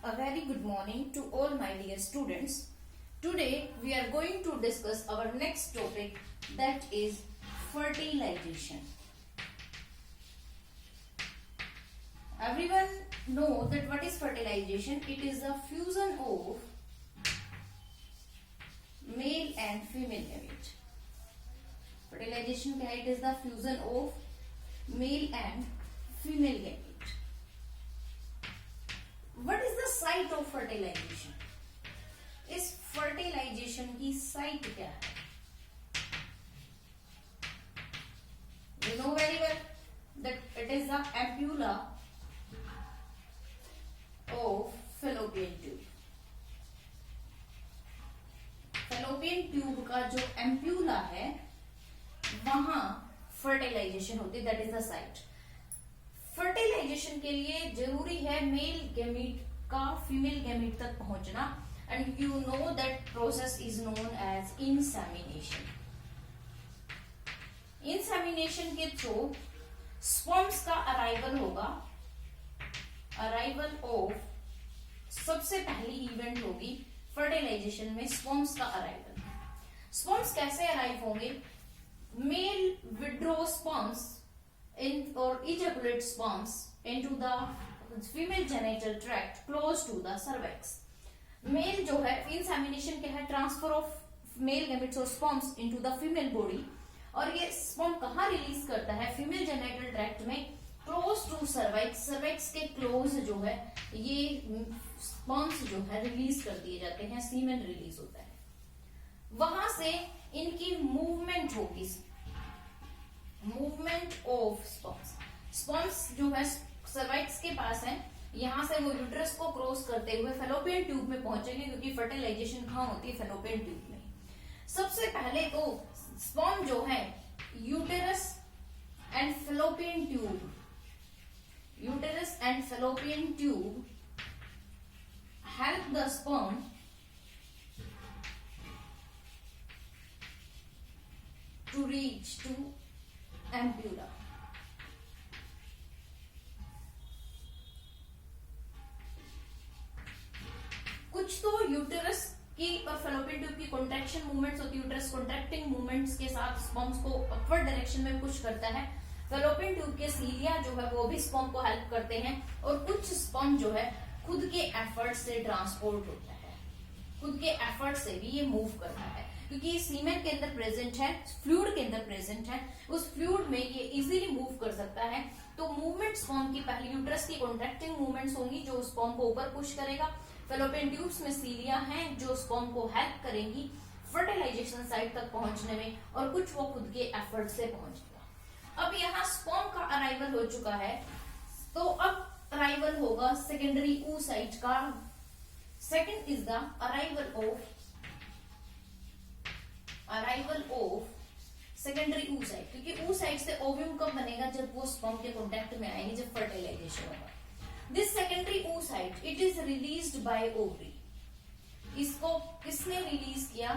A very good morning to all my dear students. Today we are going to discuss our next topic, that is fertilization. Everyone know that what is fertilization? It is the fusion of male and female gamete. Fertilization क्या है? It is the fusion of male and female gamete. What is the site of fertilization? इस fertilization की site क्या है? You know very well that it is the ampulla of fallopian tube. fallopian tube का जो ampulla है वहां fertilization होती है, that is the site. Fertilisation के लिए जरूरी है मेल गैमीट का फीमेल गैमीट तक पहुंचना, and you know that process is known as insemination. Insemination के थ्रू स्पर्म्स का अराइवल होगा. अराइवल ऑफ सबसे पहली इवेंट होगी फर्टिलाइजेशन में स्पर्म्स का अराइवल. स्पर्म्स कैसे अराइव होंगे? Male withdraw sperms or ejaculate sperms into the female genital tract close to the cervix. Male जो है इंसेमिनेशन क्या है? ट्रांसफर ऑफ मेल गैमेट्स और sperms into the female body. और ये स्पर्म कहाँ रिलीज करता है? फीमेल जेनिटल ट्रैक्ट में, क्लोज टू सर्वाइक्स. सर्वाइक्स के क्लोज जो है ये स्पर्म्स जो है रिलीज कर दिए जाते हैं, सीमेन रिलीज होता है. वहां से इनकी मूवमेंट होगी, मूवमेंट ऑफ स्पर्म्स. स्पर्म्स जो है सर्वाइक्स के पास है, यहां से वो यूट्रस को क्रॉस करते हुए फेलोपियन ट्यूब में पहुंचेंगे, क्योंकि फर्टिलाइजेशन कहां होती है? फेलोपियन ट्यूब में. सबसे पहले तो स्पर्म जो है uterus and Fallopian tube, uterus and Fallopian tube help the sperm to reach to ampulla. कुछ तो यूटेरस की और फेलोपियन ट्यूब की कॉन्ट्रैक्शन मूवमेंट्स होती है. यूटेरस कॉन्ट्रैक्टिंग मूवमेंट्स के साथ स्पर्म्स को अपवर्ड डायरेक्शन में पुश करता है. फेलोपियन ट्यूब के सीलिया जो है वो भी स्पर्म को हेल्प करते हैं, और कुछ स्पर्म जो है खुद के एफर्ट से ट्रांसपोर्ट होता है, खुद के एफर्ट से भी ये मूव करता है, क्योंकि सीमेन के अंदर प्रेजेंट है, फ्लूइड के अंदर प्रेजेंट है. उस फ्लूइड में ये इजीली मूव कर सकता है. तो मूवमेंट स्पर्म की पहली यूट्रस की कॉन्ट्रैक्टिंग मूवमेंट्स होंगी जो स्पर्म को ऊपर पुश करेगा. फेलोपियन ट्यूब्स में सीलिया हैं जो स्पर्म को हेल्प करेंगी फर्टिलाइजेशन साइट तक पहुंचने में, और कुछ वो खुद के एफर्ट से पहुंचेगा. अब यहाँ स्पर्म का अराइवल हो चुका है, तो अब अराइवल होगा सेकेंडरी oocyte का. Second is the arrival of secondary oocyte, क्योंकि oocyte से ओव्यूम कब बनेगा? जब वो स्पर्म के कांटेक्ट में आएंगे, जब फर्टिलाइजेशन होगा. This secondary oocyte it is released by ovary. इसको किसने रिलीज किया?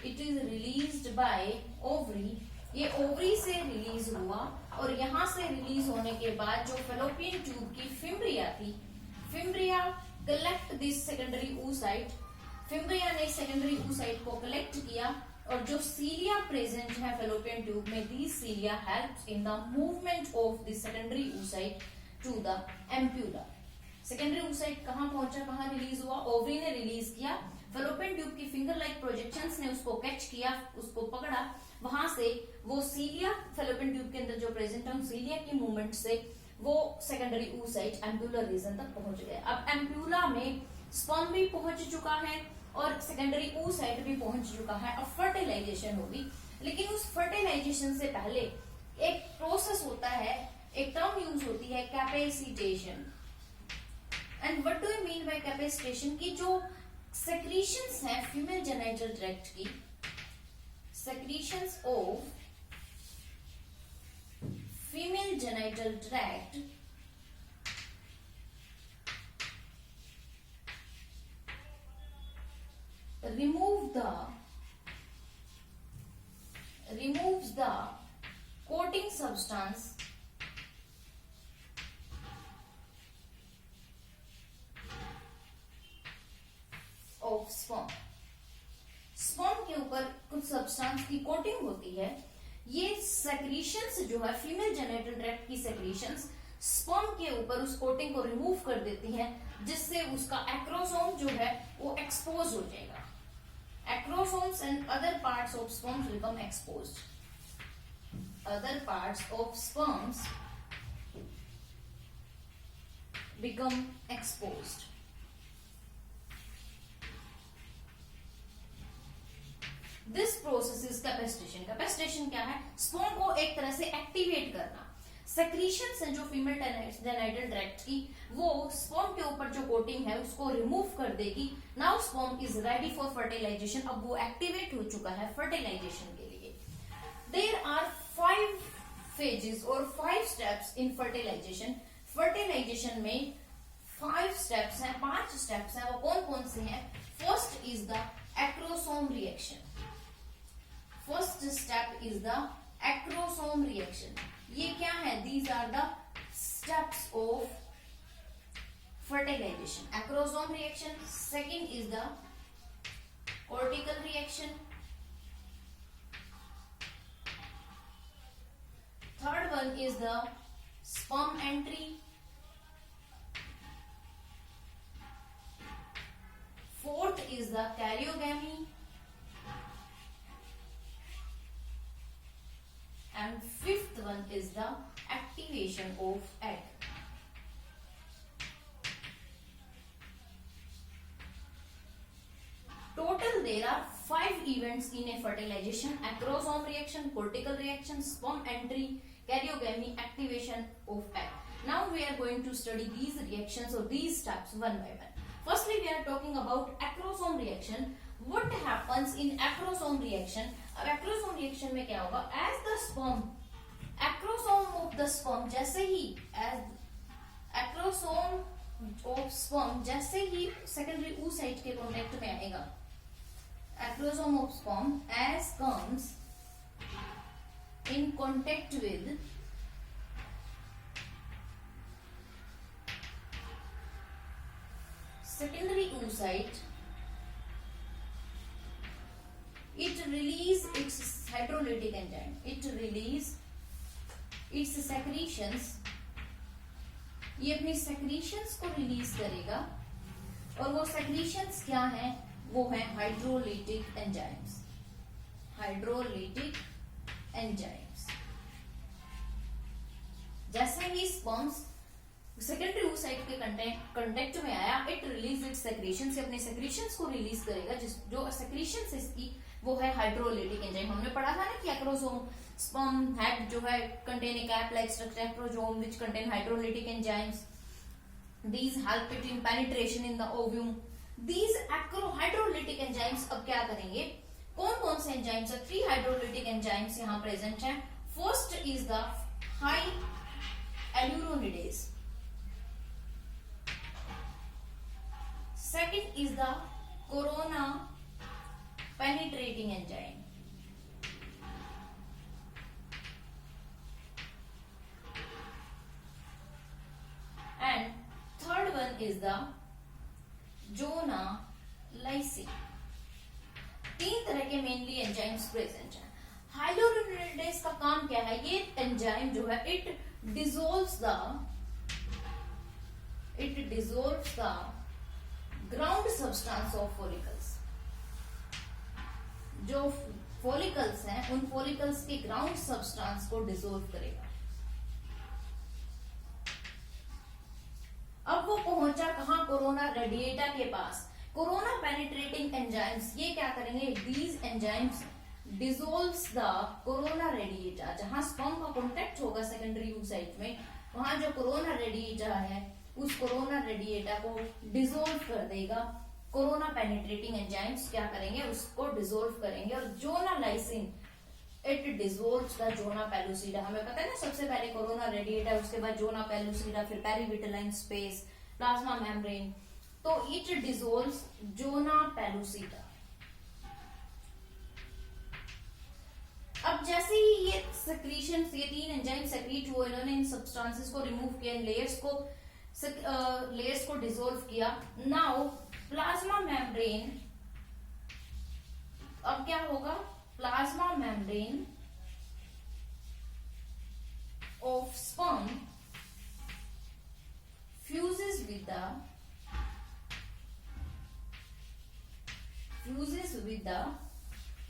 It is released by ovary. ये ओवरी से रिलीज हुआ, और यहां से रिलीज होने के बाद जो फेलोपियन ट्यूब की फिम्ब्रिया थी, fimbria collect this secondary oocyte. Fimbria ने सेकेंडरी oocyte को कलेक्ट किया, और जो सीलिया प्रेजेंट है फेलोपियन ट्यूब में, the cilia helps in the movement of the secondary oocyte to the ampulla. Secondary oocyte कहां पहुंचा, कहां रिलीज हुआ? ओवरी ने रिलीज किया. फेलोपियन ट्यूब की फिंगर लाइक प्रोजेक्शंस ने उसको कैच किया, उसको पकड़ा. वहां से वो सीलिया, फेलोपियन ट्यूब के अंदर जो प्रेजेंट है, सीलिया की मूवमेंट से वो सेकेंडरी oocyte एम्प्यूलर रीजन तक पहुंच गए. अब एम्प्यूला में स्पर्म भी पहुंच चुका है और सेकेंडरी oocyte भी पहुंच चुका है. अब फर्टिलाइजेशन होगी, लेकिन उस फर्टिलाइजेशन से पहले एक प्रोसेस होता है, एक टर्म यूज होती है capacitation. And what do you mean by capacitation? की जो सेक्रीशंस हैं फीमेल जेनिटल ट्रैक्ट की, secretions of female genital tract removes the coating substance of sperm. Sperm के ऊपर कुछ सब्सटेंस की कोटिंग होती है। ये सेक्रीशंस जो है फीमेल जेनिटल ट्रैक्ट की सेक्रीशंस स्पर्म के ऊपर उस कोटिंग को रिमूव कर देती हैं, जिससे उसका एक्रोसोम जो है वो एक्सपोज हो जाएगा। Acrosomes and other parts of sperms become exposed. Other parts of sperms become exposed. This process is capacitation. Capacitation क्या है? स्पर्म को एक तरह से एक्टिवेट करना। सेक्रीशंस है जो फीमेल जेनिटल ट्रैक्ट की, वो स्पर्म के ऊपर जो कोटिंग है उसको रिमूव कर देगी। Now sperm is ready for fertilisation. अब वो एक्टिवेट हो चुका है फर्टिलाइजेशन के लिए। देयर आर 5 phases और 5 steps in fertilization. फर्टिलाइजेशन में 5 स्टेप्स हैं, 5 स्टेप्स हैं। वो कौन कौन से हैं? First is the acrosome reaction. First step is the acrosome reaction. ये क्या है? These are the steps of fertilisation. Acrosome reaction. Second is the cortical reaction. Third one is the sperm entry. Fourth is the karyogamy. And fifth one is the activation of egg. Total there are 5 events in a fertilization: acrosome reaction, cortical reaction, sperm entry, karyogamy, activation of egg. Now we are going to study these reactions or these steps one by one. Firstly, we are talking about acrosome reaction. What happens in acrosome reaction? अब acrosome reaction में क्या होगा? As the sperm, acrosome of the sperm जैसे ही as acrosome of sperm जैसे ही secondary oocyte के contact में आएगा, acrosome of sperm as comes in contact with secondary oocyte, it release its hydrolytic enzyme. It release its secretions. ये अपनी secretions को release करेगा और वो secretions क्या हैं? वो है hydrolytic enzymes. Hydrolytic enzymes. जैसे ही स्पर्म्स सेकेंडरी oocyte के कंटेक्ट में आया, इट रिलीज इट्स सेक्रीशन से अपने सेक्रीशंस को रिलीज करेगा। जो सेक्रीशंस इसकी वो है हाइड्रोलिटिक एंजाइम। हमने पढ़ा था ना कि एक्रोसोम स्पर्म हेड जो है contain a cap like structure acrosome which contain hydrolytic enzymes. These help it in penetration in the ovum. These hydrolytic enzymes अब क्या करेंगे? कौन कौन से एंजाइम्स है? 3 हाइड्रोलिटिक एंजाइम्स यहाँ प्रेजेंट हैं। First is the hyaluronidase. Second is the corona penetrating enzyme. And third one is the Jonah lysine. 3 तरह के मेनली एंजाइम्स प्रेजेंट हैं। हाइलोरिनेडेज का काम क्या है? ये एंजाइम जो है it dissolves the ground substance of follicles. जो फॉलिकल्स हैं उन फॉलिकल्स के ग्राउंड सब्सटेंस को डिसॉल्व करेगा। अब वो पहुंचा कहां? कोरोना रेडिएटा के पास। कोरोना पेनिट्रेटिंग एंजाइम्स ये क्या करेंगे? These enzymes dissolves the corona radiata. जहां स्पर्म का कॉन्टेक्ट होगा सेकेंडरी oocyte में, वहां जो कोरोना रेडिएटा है उस कोरोना रेडिएटा को डिसॉल्व कर देगा। कोरोना पेनिट्रेटिंग एंजाइम्स क्या करेंगे? उसको डिसॉल्व करेंगे। और zona lysin it dissolves the zona pellucida. हमें पता है ना, सबसे पहले कोरोना रेडिएटा, उसके बाद जोना पेलुसिडा, फिर पेरीविटलाइन स्पेस, प्लाज्मा मेम्ब्रेन। तो इट डिसॉल्व्स जोना पेलुसिडा। अब जैसे ही ये सेक्रीशन, ये 3 एंजाइम सेक्रीट हुए, इन्होंने इन सब्सटेंसेस को रिमूव किया, लेयर्स को डिसॉल्व किया। नाउ प्लाज्मा मेम्ब्रेन अब क्या होगा, plasma membrane of sperm fuses with the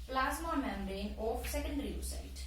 plasma membrane of secondary oocyte.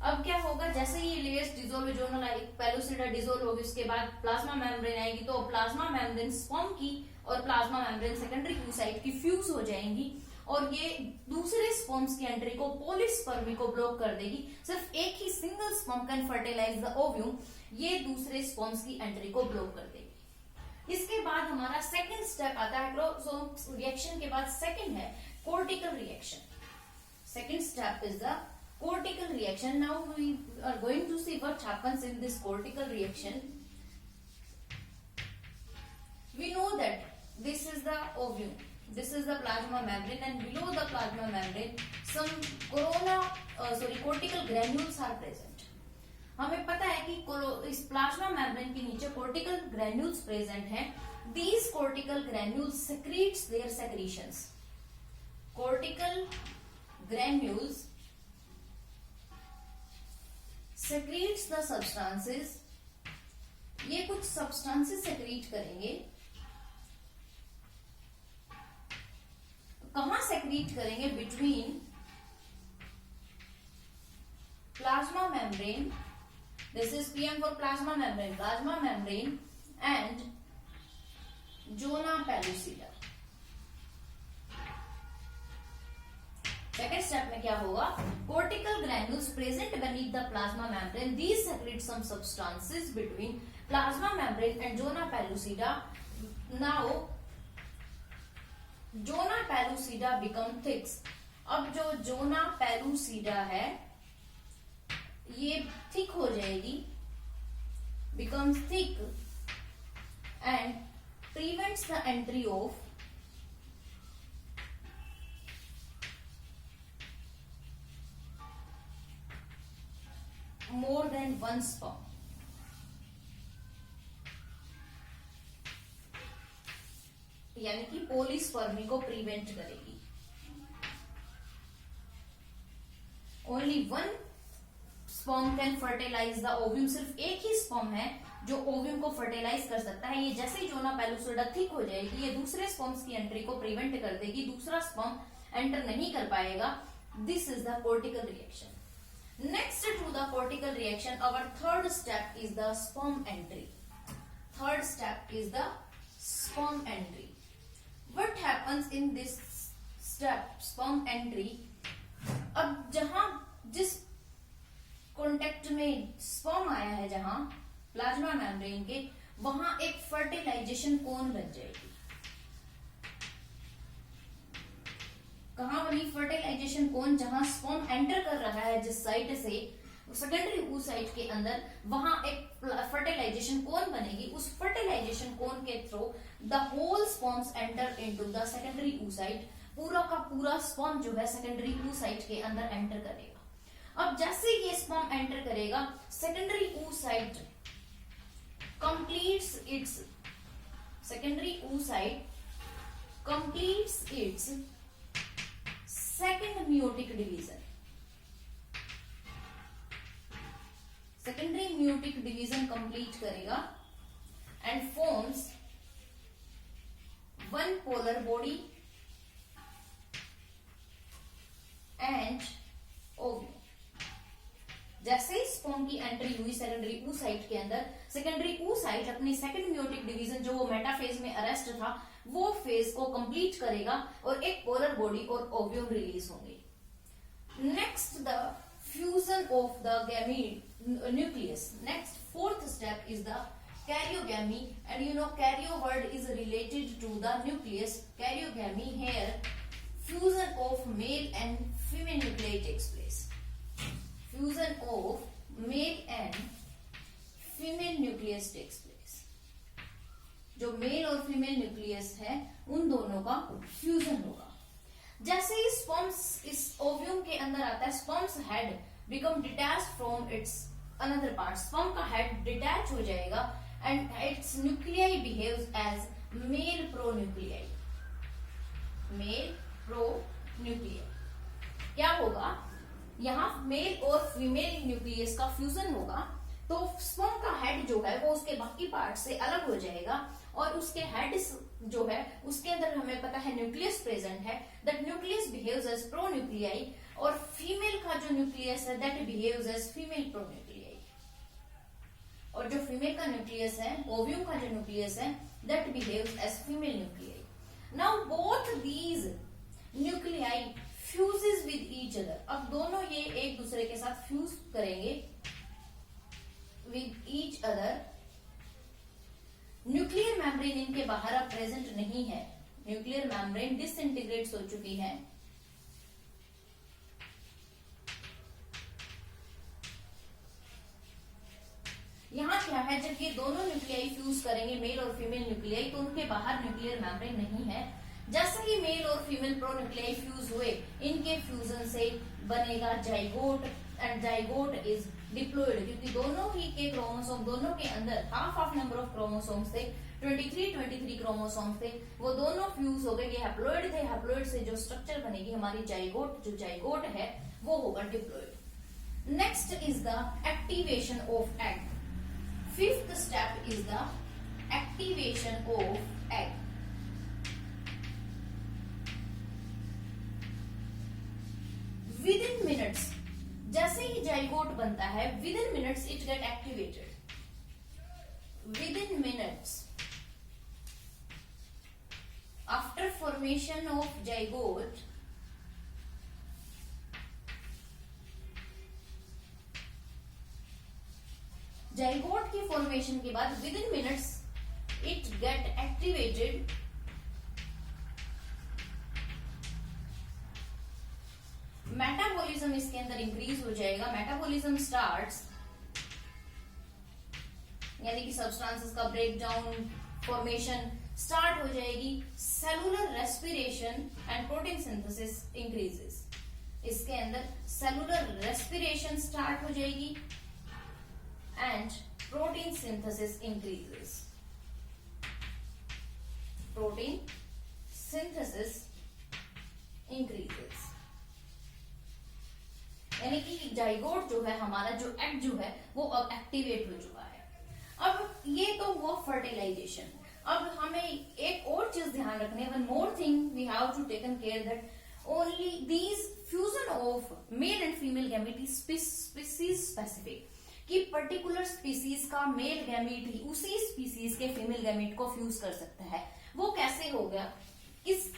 अब क्या होगा, जैसे ये layers dissolve, zonal pellucida dissolve होगी, उसके बाद प्लाज्मा मेम्ब्रेन आएगी, तो प्लाज्मा मेम्ब्रेन स्पर्म की और प्लाज्मा मेम्ब्रेन सेकेंडरी oocyte की फ्यूज हो जाएंगी और ये दूसरे स्पर्म्स की एंट्री को, पॉलीस्पर्मी को ब्लॉक कर देगी। सिर्फ एक ही single sperm can fertilise the ovum, ये दूसरे स्पर्म्स की एंट्री को ब्लॉक कर देगी। इसके बाद हमारा सेकंड स्टेप आता है, क्रोमोसोम रिएक्शन के बाद सेकंड है cortical reaction. Second step is the cortical reaction. Now we are going to see what happens in this cortical reaction. We know that this is the ovum, this is the plasma membrane, and below the plasma membrane some cortical granules are present. हमें पता है कि इस plasma membrane के नीचे cortical granules present हैं. These cortical granules secretes their secretions. Cortical granules secretes the substances. ये कुछ substances secrete करेंगे. कहां secrete करेंगे? Between plasma membrane, this is PM for plasma membrane, plasma membrane and zona pellucida. Second step में क्या होगा, cortical granules present beneath the plasma membrane, these secrete some substances between plasma membrane and zona pellucida. Now zona pellucida become thick. अब जो zona pellucida है ये thick हो जाएगी, becomes thick and prevents the entry of more than one sperm. यानी कि polyspermy को prevent करेगी. Only one sperm can fertilise the ovum. सिर्फ एक ही स्पर्म है जो ओव्यूम को फर्टिलाइज कर सकता है. ये जैसे ही जोना पेलुसिडा थिक हो जाएगी, ये दूसरे स्पर्म्स की एंट्री को प्रिवेंट कर देगी, दूसरा स्पर्म एंटर नहीं कर पाएगा. This is the cortical reaction. Next to the cortical reaction, our third step is the sperm entry. Third step is the sperm entry. What happens in this step, sperm entry? अब जहां जिस contact में sperm आया है, जहां plasma membrane के, वहां एक फर्टिलाइजेशन कोन बन जाएगी. कहां बनी फर्टिलाइजेशन कोन? जहां स्पर्म एंटर कर रहा है जिस साइड से सेकेंडरी oocyte के अंदर, वहां एक फर्टिलाइजेशन कोन बनेगी. उस फर्टिलाइजेशन कोन के through the whole sperms enter into the secondary oocyte. पूरा का पूरा स्पर्म जो है सेकेंडरी oocyte के अंदर एंटर करेगा. अब जैसे ये स्पर्म एंटर करेगा, secondary oocyte completes its secondary oocyte completes its second meiotic division. Secondary meiotic division complete करेगा and forms one polar body and ovum. जैसे ही स्पर्म की एंट्री हुई सेकेंडरी oocyte के अंदर, सेकेंडरी oocyte अपनी सेकंड म्यूटिक डिवीजन जो वो metaphase में अरेस्ट था, वो फेज को कंप्लीट करेगा और एक पोलर बॉडी और ओव्यूम रिलीज होंगे. Next the fusion of the gamete nucleus. Next fourth step is the karyogamy, and you know karyo word is related to the nucleus. Karyogamy, here fusion of male and female nuclei takes place. Fusion of male and female nucleus takes place. जो mail और female nucleus है उन दोनों का fusion होगा. जैसे ही sperms इस ovum के अंदर आता है, sperms head become detached from its another part, sperm का हेड डिटैच हो जाएगा and its nuclei behaves as male pronuclei. Male pronuclei क्या होगा, यहाँ मेल और फीमेल न्यूक्लियस का फ्यूजन होगा, तो स्पर्म का हेड जो है वो उसके बाकी पार्ट से अलग हो जाएगा और उसके हेड जो है उसके अंदर हमें पता है न्यूक्लियस प्रेजेंट है, that nucleus behaves as pronuclei, और फीमेल का जो न्यूक्लियस है that behaves as female pronuclei, और जो फीमेल का न्यूक्लियस है, ओव्यूम का जो न्यूक्लियस है, that behaves as female nuclei. Now both these nuclei fuses with each other, अब दोनों ये एक दूसरे के साथ फ्यूज करेंगे with each other. Nuclear membrane इनके बाहर अब प्रेजेंट नहीं है, न्यूक्लियर मेम्ब्रेन डिसइंटीग्रेट हो चुकी है। यहाँ क्या है, जब ये दोनों न्यूक्लियाई फ्यूज करेंगे मेल और फीमेल न्यूक्लियाई, तो उनके बाहर न्यूक्लियर मेम्ब्रेन नहीं है। जैसे ही मेल और फीमेल प्रोन्यूक्लियाई फ्यूज हुए, इनके फ्यूजन से बनेगा zygote, and zygote is diploid, क्योंकि दोनों ही के क्रोमोसोम, दोनों के अंदर half of number of chromosomes थे, 23 क्रोमोसोम्स थे, वो दोनों फ्यूज हो गए, ये हैप्लॉयड थे, हैप्लॉयड से जो स्ट्रक्चर बनेगी हमारी जाइगोट, जो जाइगोट है वो होगा diploid. Next is the activation of egg. Fifth step is the activation of egg. Within minutes, जैसे ही जाइगोट बनता है, within minutes it get activated. Within minutes after formation of zygote, zygote की formation के बाद within minutes it get activated metabolism इसके अंदर increase हो जाएगा। मेटाबॉलिज्म स्टार्ट्स, यानी कि सब्सटेंसेस का ब्रेकडाउन, फॉर्मेशन स्टार्ट हो जाएगी। Cellular respiration and protein synthesis increases, इसके अंदर सेलुलर रेस्पिरेशन स्टार्ट हो जाएगी and protein synthesis increases. Protein synthesis increases, यानी कि जाइगोट जो है हमारा, जो एग जो है वो अब एक्टिवेट हो चुका है। अब ये तो हुआ फर्टिलाइजेशन। अब हमें एक और चीज ध्यान रखने, one more thing we have to taken care that only these fusion of male and female gamete is species specific, कि पर्टिकुलर स्पीसीज का मेल गैमेट ही उसी स्पीसीज के फीमेल गैमेट को फ्यूज कर सकता है। वो कैसे हो गया, इस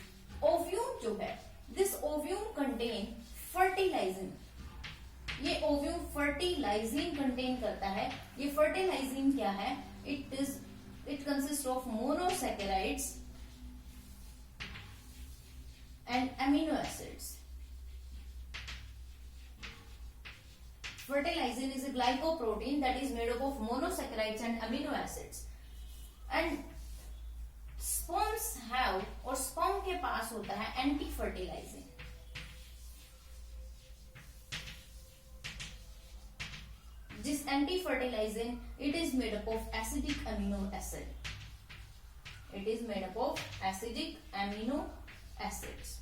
ओव्यूम जो है, दिस ओव्यूम कंटेन फर्टिलाइजिन, ये ओव्यूम फर्टिलाइजिन कंटेन करता है। ये फर्टिलाइजिन क्या है, it consist of monosaccharides and amino acids. Fertilizin is a glycoprotein that is made up of monosaccharides and amino acids. And sperms have, और sperm के पास होता है anti-fertilizing. This anti-fertilizing, it is made up of acidic amino acid. It is made up of acidic amino acids.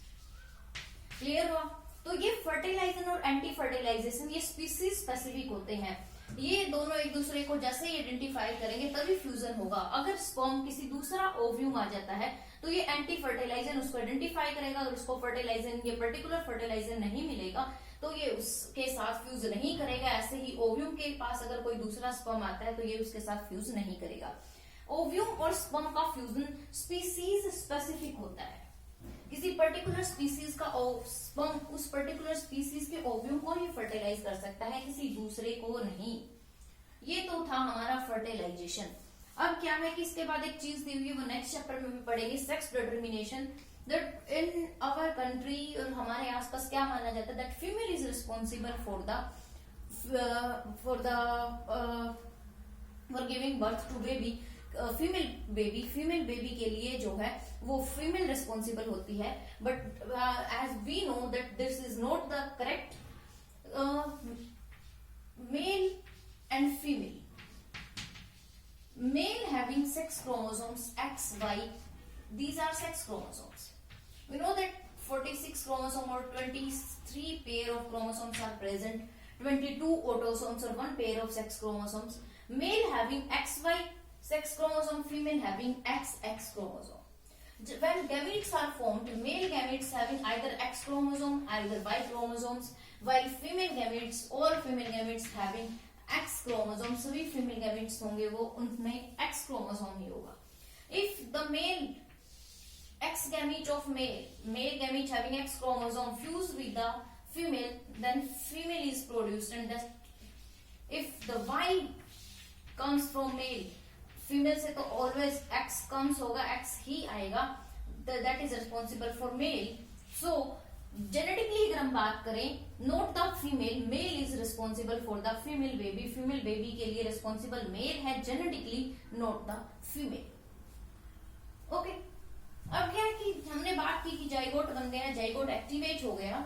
Clear हुआ? तो ये fertilizin और anti fertilisation ये species specific होते हैं। ये दोनों एक दूसरे को जैसे ही आइडेंटिफाई करेंगे तभी फ्यूजन होगा। अगर स्पर्म किसी दूसरा ओव्यूम आ जाता है तो ये एंटी फर्टिलाइजन उसको आइडेंटिफाई करेगा, और उसको फर्टिलाइजन, ये पर्टिकुलर फर्टिलाइजन नहीं मिलेगा तो ये उसके साथ फ्यूज नहीं करेगा। ऐसे ही ओव्यूम के पास अगर कोई दूसरा स्पर्म आता है तो ये उसके साथ फ्यूज नहीं करेगा। ओव्यूम और स्पर्म का फ्यूजन स्पीसीज स्पेसिफिक होता है। किसी पर्टिकुलर स्पीसीज का स्पर्म उस पर्टिकुलर स्पीसीज के ओव्यूम को ही फर्टिलाइज कर सकता है, किसी दूसरे को नहीं। ये तो था हमारा फर्टिलाइजेशन। अब क्या है कि इसके बाद एक चीज दी हुई है, वो नेक्स्ट चैप्टर में भी पढ़ेंगे, sex determination. That in our country और हमारे आसपास क्या माना जाता है, that female is responsible for giving birth to baby. Female baby के लिए जो है वो फीमेल रिस्पॉन्सिबल होती है, but as we know that this is not the correct. Male and female. Male having sex chromosomes X, Y. These are sex chromosomes. We know that 46 chromosome or 23 pair of chromosomes are present. 22 autosomes or one pair of sex chromosomes. Male having XY sex chromosome, female having XX chromosome. When gametes are formed, male gametes having either X chromosome, either Y chromosomes, while female gametes or female gametes having X chromosome. सभी female gametes होंगे वो उनमें X chromosome ही होगा. If the male X gamete of male gamete having X chromosome fused with the female, then female is produced, and that if the Y comes from male, female से तो always X comes होगा, X ही आएगा, that is responsible for male. So genetically अगर हम बात करें, not the female, male is responsible for the female baby. Female baby के लिए रिस्पॉन्सिबल मेल है genetically, not the female. Okay, अब क्या है कि हमने बात की कि जाइगोट बन गया, जाइगोट एक्टिवेट हो गया.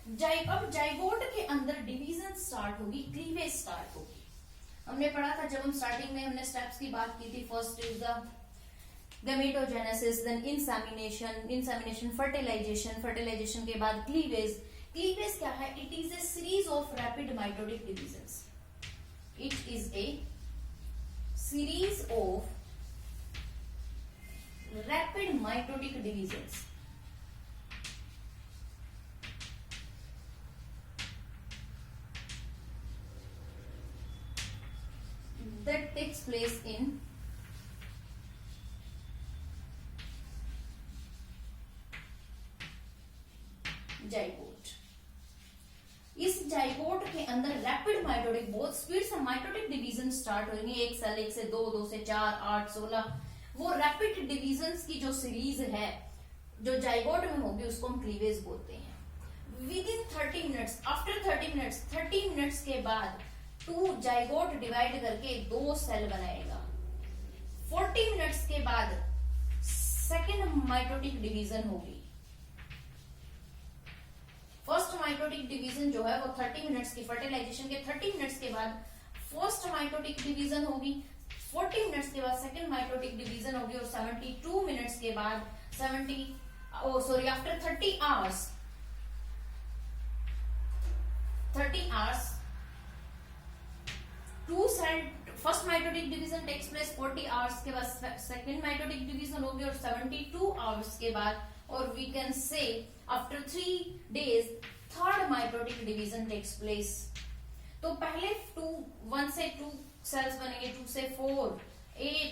अब जाइगोट के अंदर डिवीजन स्टार्ट होगी, क्लीवेज स्टार्ट होगी. हमने पढ़ा था जब हम स्टार्टिंग में हमने स्टेप्स की बात की थी. First is the gametogenesis, then insemination, fertilisation के बाद क्लीवेज. क्लीवेज क्या है? It is a series of rapid mitotic divisions. It is a series of rapid mitotic divisions. that takes place in zygote. इस zygote के अंदर rapid mitotic, बहुत speed से mitotic division start होंगे. एक सेल, एक से दो, दो से चार, 8, 16. वो रैपिड डिवीजन्स की जो सीरीज है जो जाइगोट में होगी उसको हम क्लीवेज बोलते हैं. With in 30 minutes, after 30 minutes के बाद टू जाइगोट डिवाइड करके 2 सेल बनाएगा. 40 मिनट्स के बाद सेकेंड माइटोटिक डिवीजन होगी. फर्स्ट माइटोटिक डिवीजन जो है वो 30 मिनट्स की, फर्टिलाइजेशन के 30 मिनट्स के बाद फर्स्ट माइटोटिक डिवीजन होगी. 40 मिनट्स के बाद सेकेंड माइटोटिक डिवीजन होगी और 72 मिनट्स के बाद after 30 hours two cell first mitotic division takes place. 40 hours के बाद सेकेंड माइटोटिक डिवीजन होगी और 72 आवर्स के बाद, और we can say after 3 days third mitotic division takes place. तो पहले 1 से 2 सेल्स बनेंगे, 2 से 4, 8,